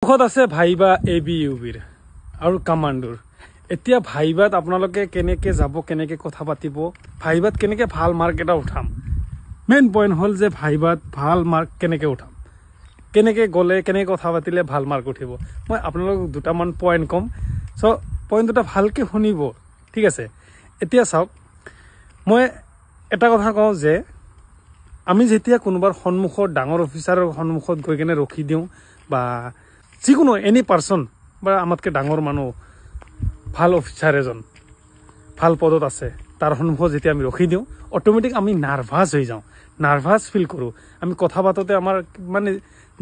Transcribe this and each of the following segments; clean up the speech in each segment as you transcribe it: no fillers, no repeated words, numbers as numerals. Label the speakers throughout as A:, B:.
A: মুখত আছে ভাইবা ABUBৰ আৰু কমাণ্ডৰ। এতিয়া ভাইবাত আপোনালোকে কেনেকৈ যাব, কেনেকৈ কথা পাতিব, ভাইবাত কেনেকৈ ভাল মাৰ্ক এটা উঠাম। মেইন পইণ্ট হ'ল যে ভাইবাত ভাল মাৰ্ক কেনেকৈ উঠাম, কেনেকৈ গ'লে, কেনেকৈ কথা পাতিলে ভাল মাৰ্ক উঠিব। মই আপোনালোকক দুটামান পইণ্ট ক'ম। চ' পইণ্ট দুটা ভালকৈ শুনিব, ঠিক আছে। এতিয়া চাওক, মই এটা কথা কওঁ যে আমি যেতিয়া কোনোবাৰ সন্মুখত ডাঙৰ অফিচাৰৰ সন্মুখত গৈ কেনে ৰখি দিওঁ, বা যিকোনো এনি পাৰ্চন বা আমাতকৈ ডাঙৰ মানুহ, ভাল অফিচাৰ এজন ভাল পদত আছে, তাৰ সন্মুখত যেতিয়া আমি ৰখি দিওঁ, অট'মেটিক আমি নাৰ্ভাছ হৈ যাওঁ, নাৰ্ভাছ ফিল কৰোঁ। আমি কথা পাতোতে আমাৰ মানে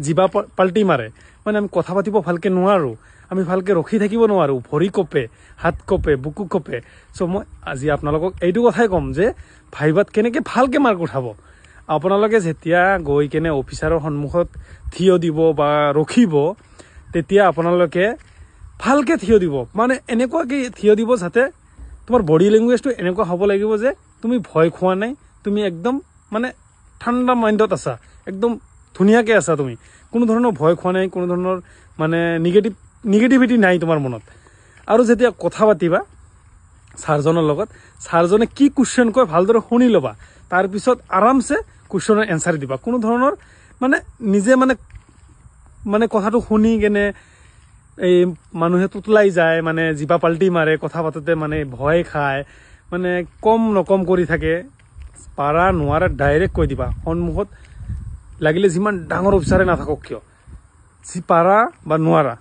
A: জিভা পাল্টি মাৰে, মানে আমি কথা পাতিব ভালকৈ নোৱাৰোঁ, আমি ভালকৈ ৰখি থাকিব নোৱাৰোঁ, ভৰি কঁপে, হাত কঁপে, বুকু কঁপে। চ' মই আজি আপোনালোকক এইটো কথাই ক'ম যে ভাইবাত কেনেকৈ ভালকৈ মাৰ্ক উঠাব। আপোনালোকে যেতিয়া গৈ কেনে অফিচাৰৰ সন্মুখত থিয় দিব বা ৰখিব, তেতিয়া আপোনালোকে ভালকৈ থিয় দিব, মানে এনেকুৱাকৈ থিয় দিব যাতে তোমাৰ বডি লেংগুৱেজটো এনেকুৱা হ'ব লাগিব যে তুমি ভয় খোৱা নাই, তুমি একদম মানে ঠাণ্ডা মাইণ্ডত আছা, একদম ধুনীয়াকৈ আছা, তুমি কোনো ধৰণৰ ভয় খোৱা নাই, কোনো ধৰণৰ মানে নিগেটিভিটি নাই তোমাৰ মনত। আৰু যেতিয়া কথা পাতিবা ছাৰজনৰ লগত, ছাৰজনে কি কুৱেশ্যন কয় ভালদৰে শুনি ল'বা, তাৰপিছত আৰামছে কুৱেশ্যনৰ এনচাৰ দিবা। কোনো ধৰণৰ মানে নিজে মানে কথাটো শুনি কেনে এই মানুহে তুতলাই যায়, মানে জিভা পাল্টি মাৰে, কথা পাতোতে মানে ভয় খায়, মানে কম নকম কৰি থাকে। পাৰা নোৱাৰা ডাইৰেক্ট কৈ দিবা সন্মুখত, লাগিলে যিমান ডাঙৰ অফিচাৰে নাথাকক কিয়, যি পাৰা বা নোৱাৰা,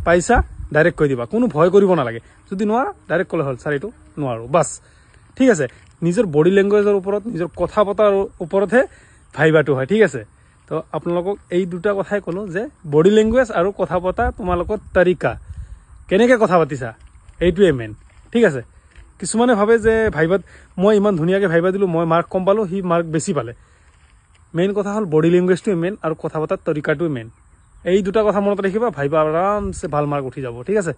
A: পাইছা ডাইৰেক্ট কৈ দিবা, কোনো ভয় কৰিব নালাগে। যদি নোৱাৰা ডাইৰেক্ট ক'লে হ'ল, ছাৰ এইটো নোৱাৰোঁ, বাছ, ঠিক আছে। নিজৰ বডি লেংগুৱেজৰ ওপৰত, নিজৰ কথা পতাৰ ওপৰতহে ভাইবাটো হয়, ঠিক আছে। তো আপোনালোকক এই দুটা কথাই ক'লোঁ যে বডি লেংগুৱেজ আৰু কথা পতা, তোমালোকৰ তৰিকা কেনেকৈ কথা পাতিছা, এইটোৱে মেইন, ঠিক আছে। কিছুমানে ভাবে যে ভাইবাত মই ইমান ধুনীয়াকৈ ভাইবা দিলোঁ, মই মাৰ্ক কম পালোঁ, সি মাৰ্ক বেছি পালে। মেইন কথা হ'ল বডি লেংগুৱেজটোৱে মেইন আৰু কথা পতাৰ তৰিকাটোৱে মেইন। এই দুটা কথা মনত ৰাখিবা, ভাইবা আৰামছে ভাল মাৰ্ক উঠি যাব, ঠিক আছে।